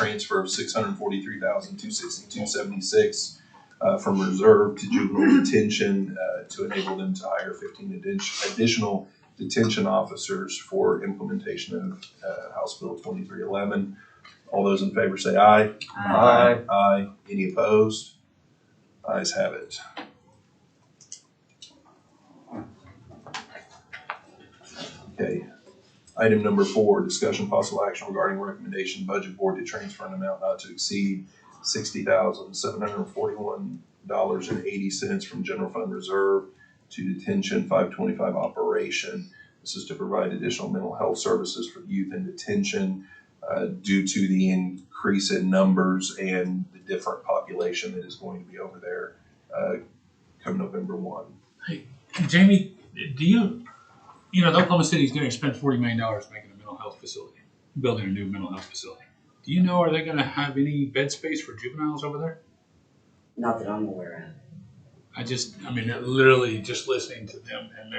transfer of $643,262.76 from reserve to juvenile detention to enable them to hire 15 additional detention officers for implementation of House Bill 2311. All those in favor say aye. Aye. Aye. Any opposed? Ayes have it. Okay. Item number 4, discussion possible action regarding recommendation budget board to transfer an amount not to exceed $60,741.80 from general fund reserve to detention 525 operation. This is to provide additional mental health services for youth in detention due to the increase in numbers and the different population that is going to be over there come November 1. Hey, Jamie, do you know, Oklahoma City is going to spend $40 million making a mental health facility, building a new mental health facility. Do you know, are they going to have any bed space for juveniles over there? Not that I'm aware of. I mean, literally just listening to them and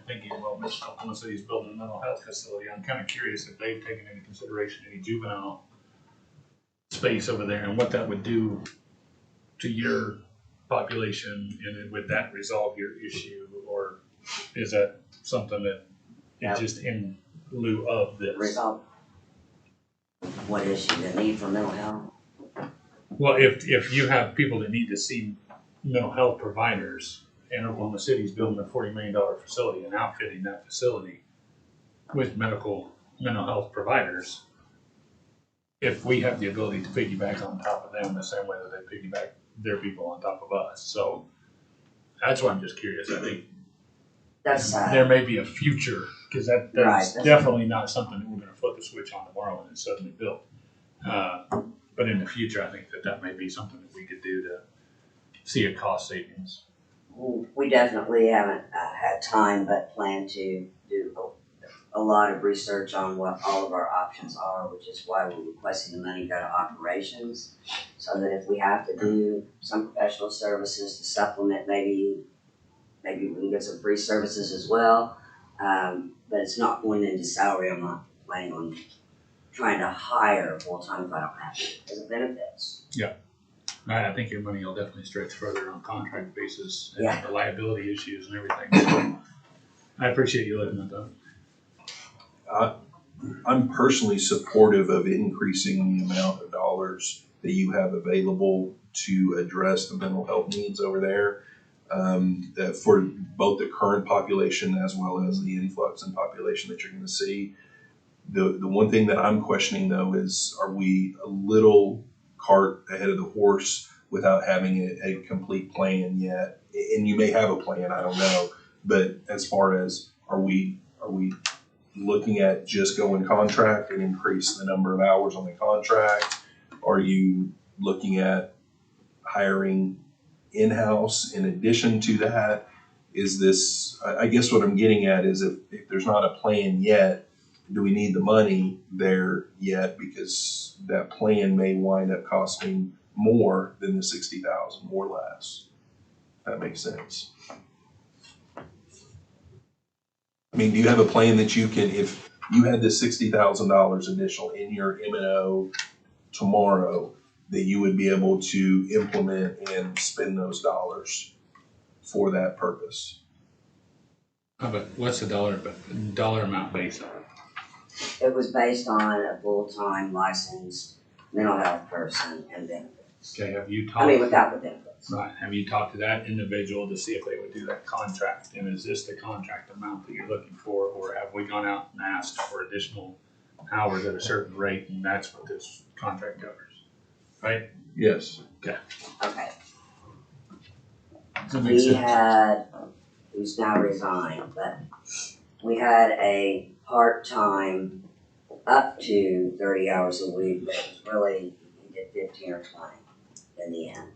thinking, well, Oklahoma City is building a mental health facility. I'm kind of curious if they've taken into consideration any juvenile space over there and what that would do to your population, and would that resolve your issue, or is that something that is just in lieu of this? Resolve what issue? The need for mental health? Well, if you have people that need to see mental health providers, and Oklahoma City is building a $40 million facility and outfitting that facility with mental health providers, if we have the ability to piggyback on top of them the same way that they piggyback their people on top of us. So that's why I'm just curious. I think there may be a future, because that's Right. definitely not something that we're going to flip the switch on tomorrow and it's suddenly built. But in the future, I think that may be something that we could do to see a cost savings. We definitely haven't had time, but plan to do a lot of research on what all of our options are, which is why we're requesting the money go to operations, so that if we have to do some professional services to supplement, maybe we can get some free services as well. But it's not going into salary. I'm not planning on trying to hire full-time if I don't have to, because of benefits. Yeah. I think your money will definitely stretch further on contract basis and Yeah. the liability issues and everything. So I appreciate you looking at that. I'm personally supportive of increasing the amount of dollars that you have available to address the mental health needs over there for both the current population as well as the influx in population that you're going to see. The one thing that I'm questioning, though, is are we a little cart ahead of the horse without having a complete plan yet? And you may have a plan, I don't know. But as far as are we looking at just going contract and increase the number of hours on the contract? Are you looking at hiring in-house in addition to that? Is this, I guess what I'm getting at is if there's not a plan yet, do we need the money there yet? Because that plan may wind up costing more than the $60,000 or less. If that makes sense. I mean, do you have a plan that you can, if you had this $60,000 additional in your M&O tomorrow, that you would be able to implement and spend those dollars for that purpose? But what's the dollar amount based on? It was based on a full-time licensed mental health person and benefits. Okay, have you I talked? mean, without the benefits. Right. Have you talked to that individual to see if they would do that contract? And is this the contract amount that you're looking for, or have we gone out and asked for additional hours at a certain rate, and that's what this contract covers? Right? Yes. Okay. Does that make sense? Who's now resigned, but we had a part-time up to 30 hours a week, but it was really, he did 15 or 20 in the end.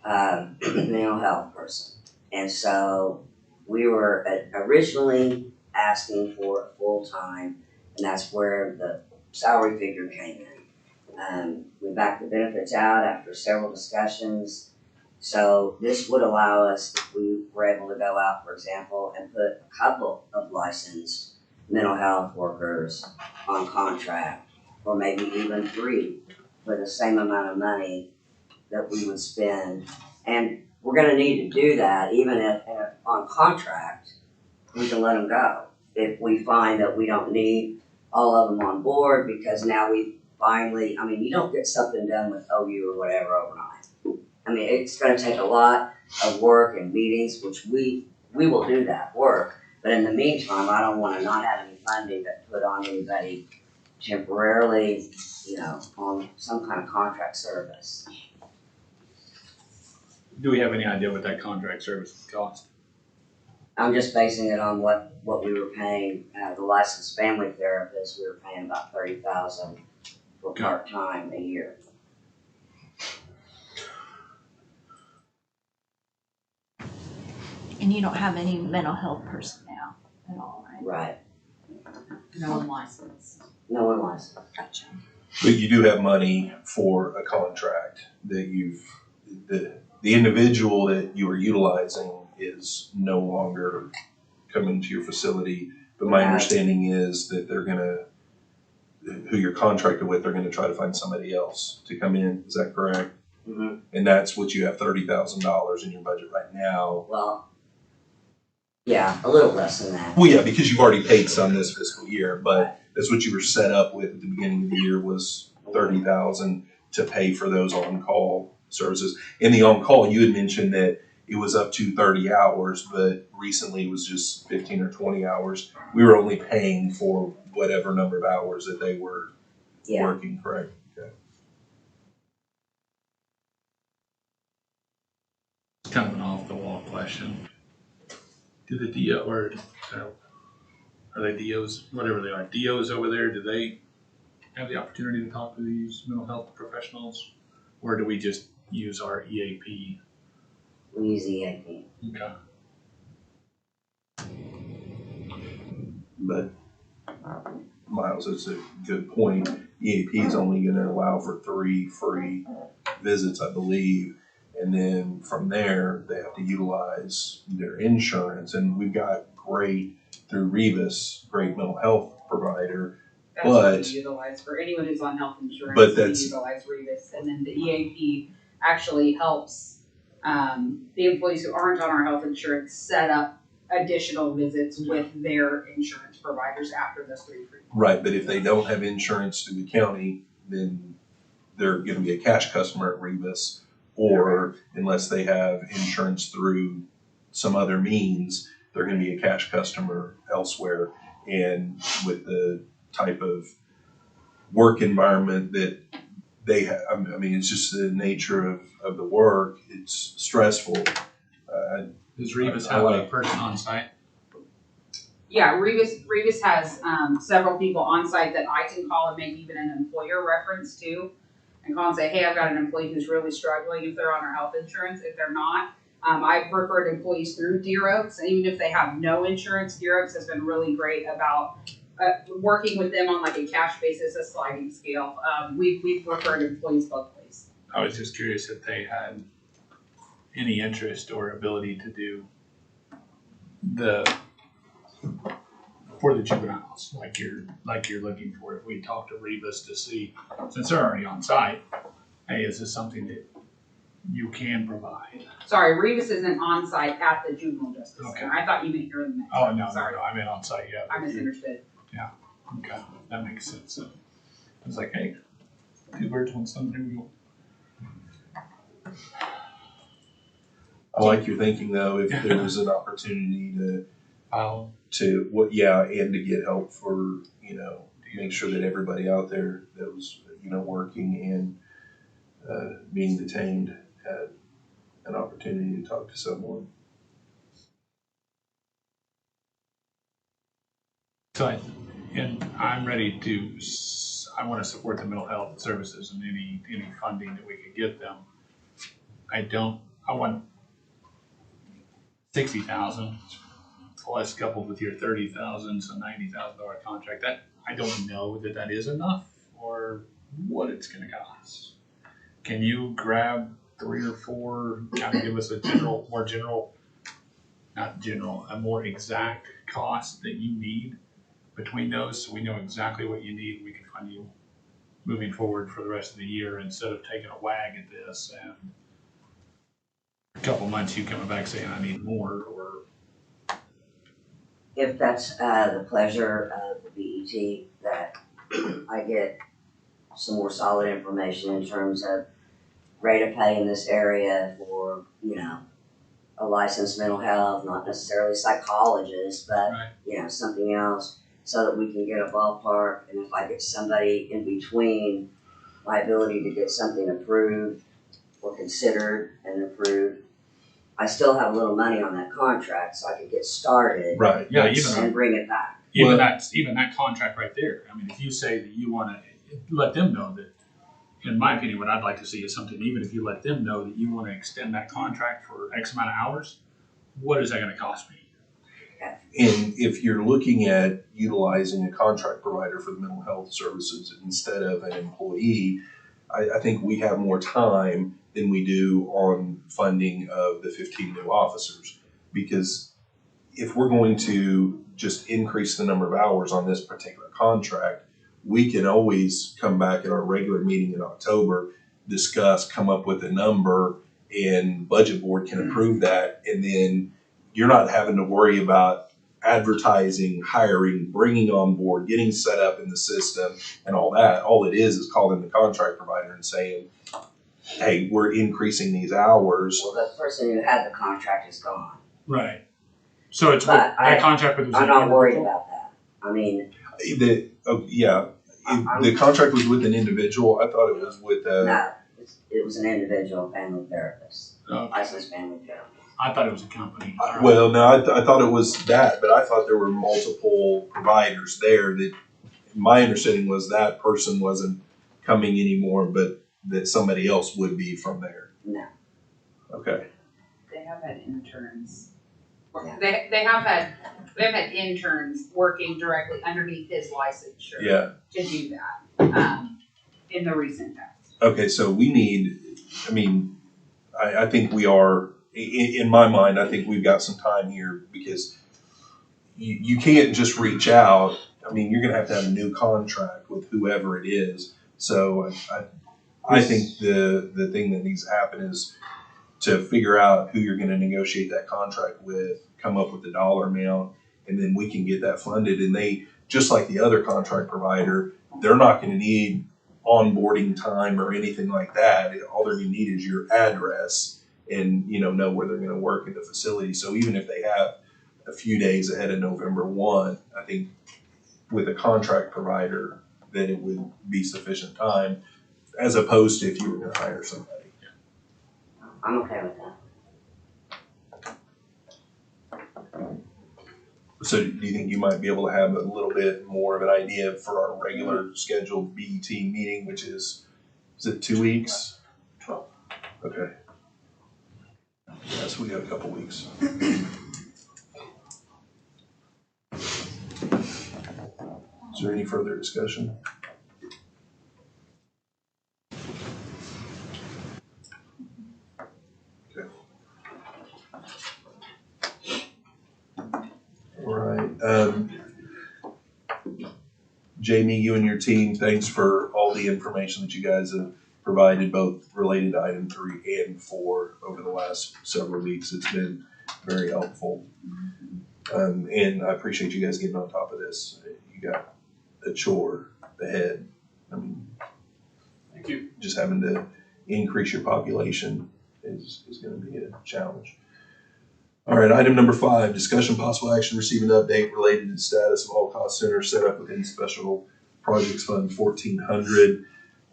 Mental health person. And so we were originally asking for a full-time, and that's where the salary figure came in. We backed the benefits out after several discussions. So this would allow us, if we were able to go out, for example, and put a couple of licensed mental health workers on contract or maybe even 3 for the same amount of money that we would spend. And we're gonna need to do that, even if on contract, we can let them go. If we find that we don't need all of them on board, because now we finally, I mean, you don't get something done with OU or whatever overnight. I mean, it's gonna take a lot of work and meetings, which we will do that work. But in the meantime, I don't wanna not have any funding to put on anybody temporarily, on some kind of contract service. Do we have any idea what that contract service would cost? I'm just basing it on what we were paying, the licensed family therapist, we were paying about 30,000 for Okay. part-time a year. And you don't have any mental health personnel at all, right? Right, No one licensed. no one licensed. Gotcha. But you do have money for a contract that the individual that you are utilizing is no longer coming to your facility. But my Right. understanding is that who you're contracted with, they're gonna try to find somebody else to come in. Is that correct? Mhm. And that's what you have $30,000 in your budget right now. Well, yeah, a little less than that. Well, yeah, because you've already paid some this fiscal year, but that's what you were set up with at the beginning of the year was 30,000 to pay for those on-call services. In the on-call, you had mentioned that it was up to 30 hours, but recently it was just 15 or 20 hours. We were only paying for whatever number of hours that they were Yeah, working, correct? Okay. It's kind of an off-the-wall question. Do the DO, or are they DOs, whatever they are, DOs over there, do they have the opportunity to talk to these mental health professionals? Or do we just use our EAP? we use EAP. Okay. But Miles, that's a good point. EAP is only gonna allow for 3 free visits, I believe. And then from there, they have to utilize their insurance. And we've got through Rebus, great mental health provider. That's what But- we utilize for anyone who's on health insurance. But we that's- utilize Rebus, and then the EAP actually helps the employees who aren't on our health insurance set up additional visits with their insurance providers after those 3 free. Right, but if they don't have insurance through the county, then they're gonna be a cash customer at Rebus. Or unless they have insurance through some other means, they're gonna be a cash customer elsewhere. And with the type of work environment that they have, I mean, it's just the nature of the work, it's stressful. Does Rebus I have a like- person on site? Yeah, Rebus has several people on site that I can call and make even an employer reference to. And call and say, hey, I've got an employee who's really struggling if they're on our health insurance. If they're not, I've referred employees through Deer Oaks, and even if they have no insurance, Deer Oaks has been really great about working with them on like a cash basis, a sliding scale. We've referred employees both ways. I was just curious if they had any interest or ability to do for the juveniles, like you're looking for. If we talk to Rebus to see, since they're already on site, hey, is this something that you can provide? Sorry, Rebus isn't on site at the Juvenile Justice Okay. Center. I thought you meant here in the. Oh, no, Sorry. I meant on site, yeah. I misunderstood. Okay, that makes sense. So, I was like, hey, 2 birds, 1 stone, here we go. I like your thinking though, if there was an opportunity to and to get help for, make sure that everybody out there that was, working and being detained had an opportunity to talk to someone. So I'm ready to, I want to support the mental health services and any funding that we could get them. I want 60,000 plus coupled with your 30,000, so $90,000 contract. That, I don't know that is enough or what it's gonna cost. Can you grab 3 or 4, kind of give us a a more exact cost that you need between those, so we know exactly what you need, we can fund you moving forward for the rest of the year instead of taking a wag at this and a couple months you coming back saying I need more, or If that's the pleasure of the BET, that I get some more solid information in terms of rate of pay in this area for, you know, a licensed mental health, not necessarily psychologist, but, Right. you know, something else, so that we can get a ballpark, and if I get somebody in between my ability to get something approved or considered and approved, I still have a little money on that contract, so I could get started Right. Yeah, That's- even- and bring it back. even Well- that contract right there. I mean, if you say that you want to let them know that, in my opinion, what I'd like to see is something. Even if you let them know that you want to extend that contract for X amount of hours, what is that going to cost me? And if you're looking at utilizing a contract provider for the mental health services instead of an employee, I think we have more time than we do on funding of the 15 new officers. Because if we're going to just increase the number of hours on this particular contract, we can always come back at our regular meeting in October, discuss, come up with a number, and budget board can approve that. And then you're not having to worry about advertising, hiring, bringing on board, getting set up in the system and all that. All it is calling the contract provider and saying, hey, we're increasing these hours. Well, the person who had the contract is gone. Right. So it's But that contract with. I'm not worried about that. I mean, The contract was with an individual. I thought it was with no, it was an individual family therapist, Okay. licensed family therapist. I thought it was a company. All right. well, no, I thought it was that, but I thought there were multiple providers there. That my understanding was that person wasn't coming anymore, but that somebody else would be from there. No. Okay. They have had interns. Yeah. They have had interns working directly underneath his licensure Yeah. to do that, in the recent past. Okay. So we need. I mean, I think we are. In my mind, I think we've got some time here because you can't just reach out. I mean, you're going to have a new contract with whoever it is. So I think the thing that needs to happen is to figure out who you're going to negotiate that contract with, come up with the dollar amount, and then we can get that funded. And they, just like the other contract provider, they're not going to need onboarding time or anything like that. All they're going to need is your address and, know where they're going to work in the facility. So even if they have a few days ahead of November 1, I think with a contract provider, that it would be sufficient time as opposed to if you were going to hire somebody. I'm okay with that. So do you think you might be able to have a little bit more of an idea for our regular scheduled BET meeting, which is it 2 weeks? 12. Okay. Yeah, so we got a couple weeks. Is there any further discussion? Okay. All right. Jamie, you and your team, thanks for all the information that you guys have provided, both related to item 3 and 4 over the last several weeks. It's been very helpful. And I appreciate you guys getting on top of this. You got a chore ahead. I mean, Thank you. just having to increase your population is going to be a challenge. All right, item number 5, discussion possible action, receive an update related to the status of all cost centers set up within Special Projects Fund 1400.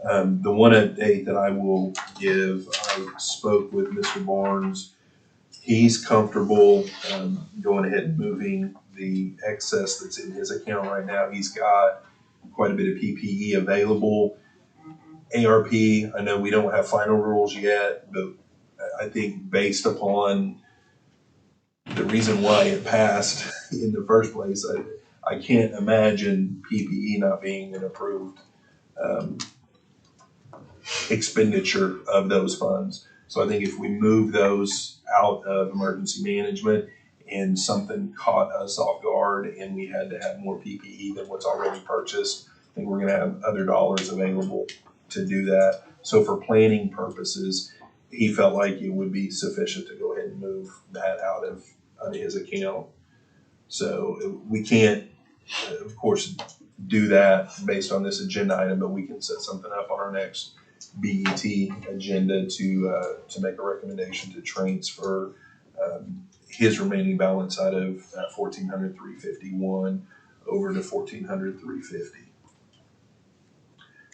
The one update that I will give, I spoke with Mr. Barnes. He's comfortable going ahead and moving the excess that's in his account right now. He's got quite a bit of PPE available. ARP, I know we don't have final rules yet, but I think based upon the reason why it passed in the first place, I can't imagine PPE not being an approved expenditure of those funds. So I think if we move those out of emergency management and something caught us off guard and we had to have more PPE than what's already purchased, I think we're gonna have other dollars available to do that. So for planning purposes, he felt like it would be sufficient to go ahead and move that out of his account. So we can't, of course, do that based on this agenda item, but we can set something up on our next BET agenda to make a recommendation to transfer his remaining balance out of that 1,400,351 over to 1,400,350,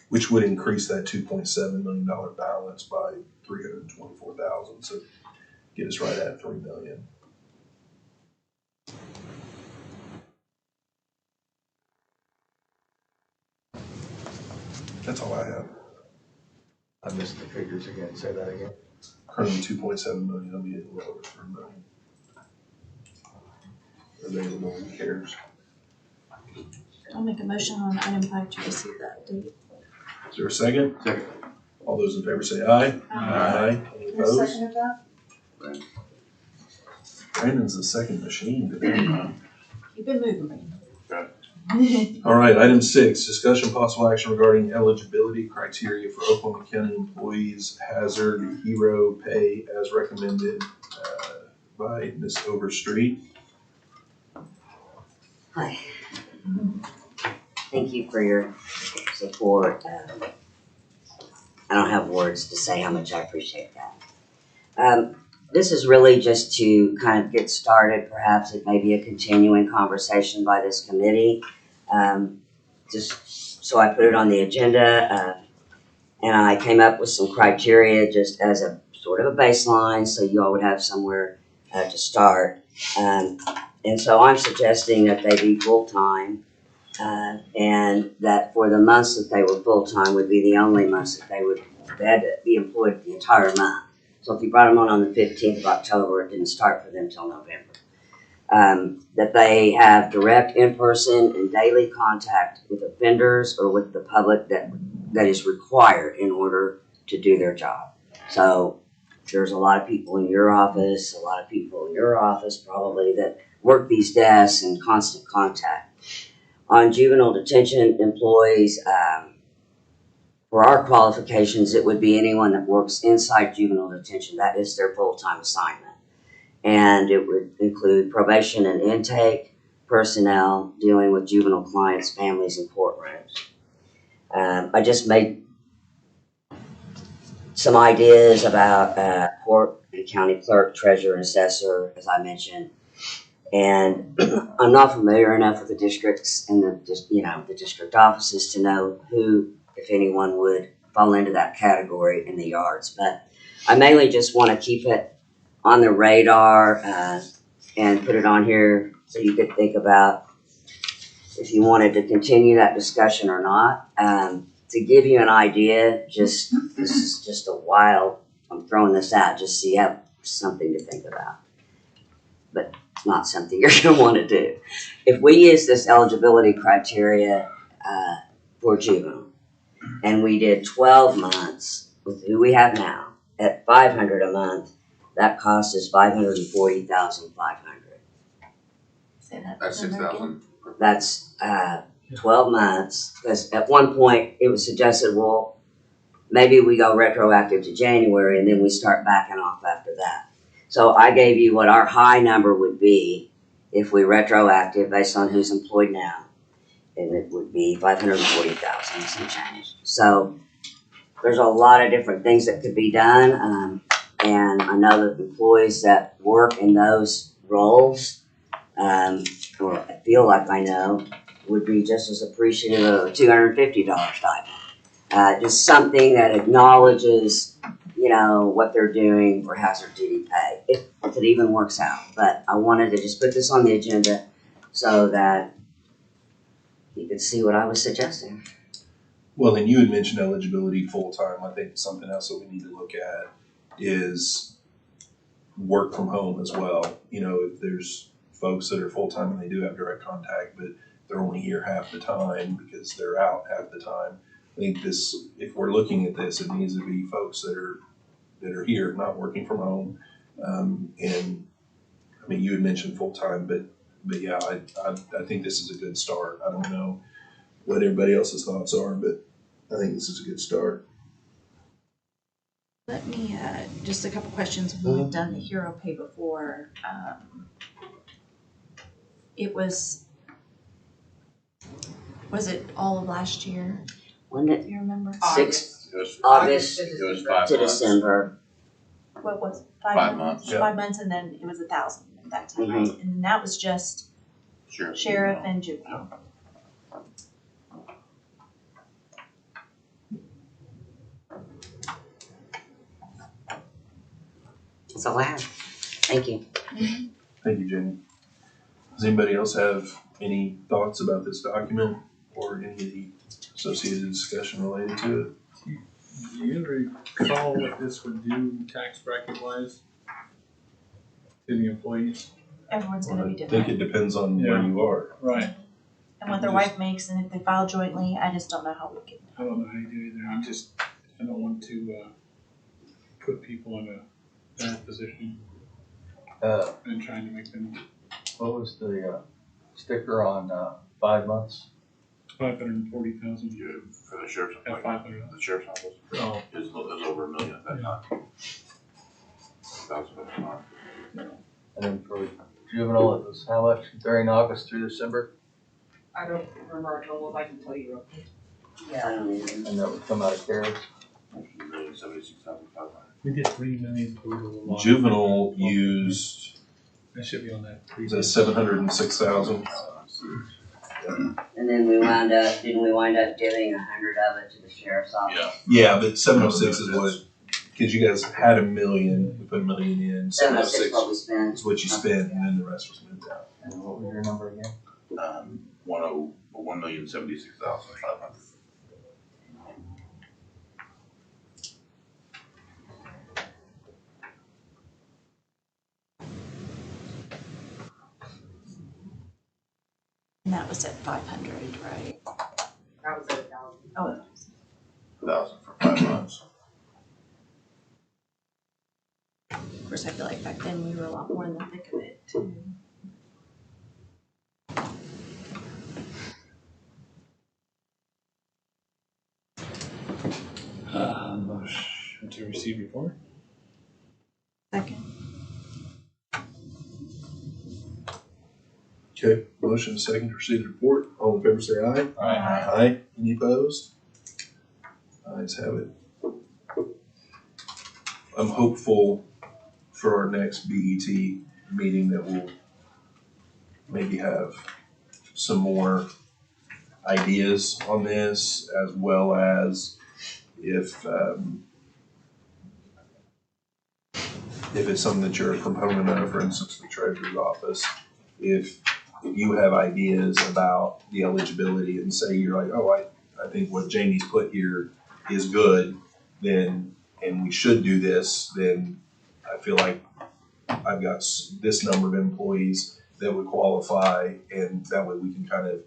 which would increase that $2.7 million balance by 324,000. So get us right at $3 million. That's all I have. I missed the figures again, say that again. Currently 2.7 million, I'll be a little over 3 million. Available, who cares? I'll make a motion on item 5 to receive that update. Is there a second? Second. All those in favor say aye. Aye. Any Who opposed? seconded that? Brandon's the second machine today. You've been moving me. All right, item 6, discussion possible action regarding eligibility criteria for Oklahoma County employees hazard hero pay as recommended by Ms. Overstreet. Hi. Thank you for your support. I don't have words to say how much I appreciate that. This is really just to kind of get started. Perhaps it may be a continuing conversation by this committee. Just so I put it on the agenda, and I came up with some criteria just as a sort of a baseline, so you all would have somewhere to start. And so I'm suggesting that they be full-time, and that for the months that they were full-time would be the only months that they had to be employed the entire month. So if you brought them on the 15th of October, it didn't start for them till November. That they have direct in-person and daily contact with offenders or with the public that is required in order to do their job. So there's a lot of people in your office, probably that work these desks in constant contact. On juvenile detention employees, for our qualifications, it would be anyone that works inside juvenile detention. That is their full-time assignment. And it would include probation and intake, personnel dealing with juvenile clients, families, and courtrooms. I just made some ideas about court and county clerk, treasurer, and assessor, as I mentioned. And I'm not familiar enough with the districts and the district offices to know who, if anyone, would fall into that category in the yards. But I mainly just want to keep it on the radar and put it on here so you could think about if you wanted to continue that discussion or not. To give you an idea, this is just a wild, I'm throwing this out just so you have something to think about. But it's not something you're going to want to do. If we use this eligibility criteria for juvenile, and we did 12 months with who we have now at $500 a month, that cost is $540,500. Say that That's number again. 6,000. That's 12 months, because at one point it was suggested, well, maybe we go retroactive to January and then we start backing off after that. So I gave you what our high number would be if we retroactive based on who's employed now, and it would be $540,000 some change. So there's a lot of different things that could be done, and I know that employees that work in those roles, or I feel like I know, would be just as appreciative of a $250 stipend. Just something that acknowledges, what they're doing for hazard duty pay, if it even works out. But I wanted to just put this on the agenda so that you could see what I was suggesting. Well, and you had mentioned eligibility full-time. I think something else that we need to look at is work from home as well. If there's folks that are full-time and they do have direct contact, but they're only here half the time because they're out half the time. I think if we're looking at this, it needs to be folks that are here, not working from home. And I mean, you had mentioned full-time, but yeah, I think this is a good start. I don't know what everybody else's thoughts are, but I think this is a good start. Let me, just a couple questions. We've done the Hero Pay before. It was it all of last year? Wasn't it Do you remember? Six- It was, August it was 5 to months. December? What was it? 5 months. Yeah. 5 months, and then it was 1,000 at that time, right? And that was just sheriff and juvenile. That's all I have. Thank you. Thank you, Jenny. Does anybody else have any thoughts about this document or any of the associated discussion related to it? Do you recall what this would do tax bracket wise to the employees? Everyone's gonna be I think different. it depends on where Yeah. you are. Right. And what their wife makes, and if they file jointly, I just don't know how we can. I don't know how you do either. I don't want to, put people in a bad position and trying to make them What was the, sticker on, 5 months? 540,000 For the sheriff's, at 500. the sheriff's office, Oh, it was over $1 million at that time. $1,000 And then for juvenile, it was how much during August through December? I don't remember our totals, I can tell you real quick. I don't even. And that would come out of CARES. $1,076,500. we did 3 million total. Juvenile used, That should be on that. was that 706,000? And then didn't we wind up giving 100 of it to the sheriff's office? Yeah. Yeah, but 706 is what, because you guys had $1 million, we put $1 million in, 706 706 what we spent. is what you spent, and then the rest was moved out. And what was your number again? 1,076,500. And that was at 500, right? That was it, that was. Oh, 1,000 for 5 months. of course, I feel like back then we were a lot more in the thick of it too. Motion to receive report. Second. Okay, motion second to receive the report. All in favor say aye. Aye. Any opposed? Ayes have it. I'm hopeful for our next BET meeting that we'll maybe have some more ideas on this, as well as if it's something that you're a proponent of, for instance, the treasurer's office, if you have ideas about the eligibility and say you're like, oh, I think what Jamie's put here is good, then, and we should do this, then I feel like I've got this number of employees that would qualify, and that way we can kind of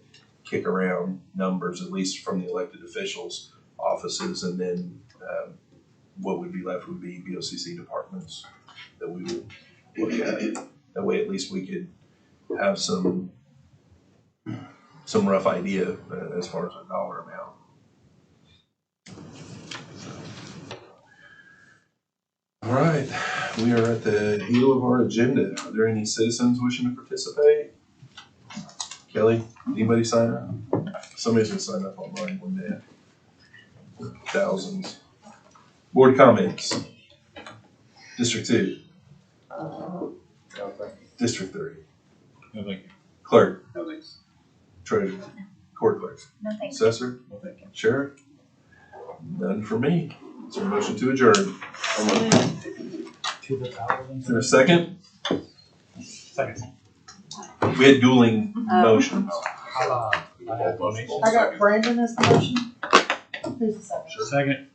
kick around numbers, at least from the elected officials' offices, and then what would be left would be BOCC departments that we would look at. That way at least we could have some rough idea as far as a dollar amount. All right, we are at the heel of our agenda. Are there any citizens wishing to participate? Kelly, anybody sign up? Somebody's gonna sign up online one day. Thousands. Board comments. District 2, District 3, No, thank you. clerk, No thanks. treasurer, court clerk, No, thanks. assessor, No, thank you. sheriff. None for me. Is there a motion to adjourn? To the thousands. Is there a second? Second. We had dueling motions. I have donations. I got Brandon as the motion. Who's the second? Second.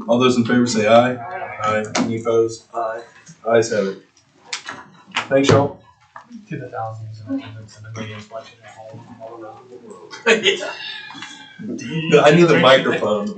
All those in favor say aye. Aye. Any opposed? Aye. Ayes have it. Thanks, y'all. To the thousands and hundreds and the millions watching at home all around the world. I need the microphone.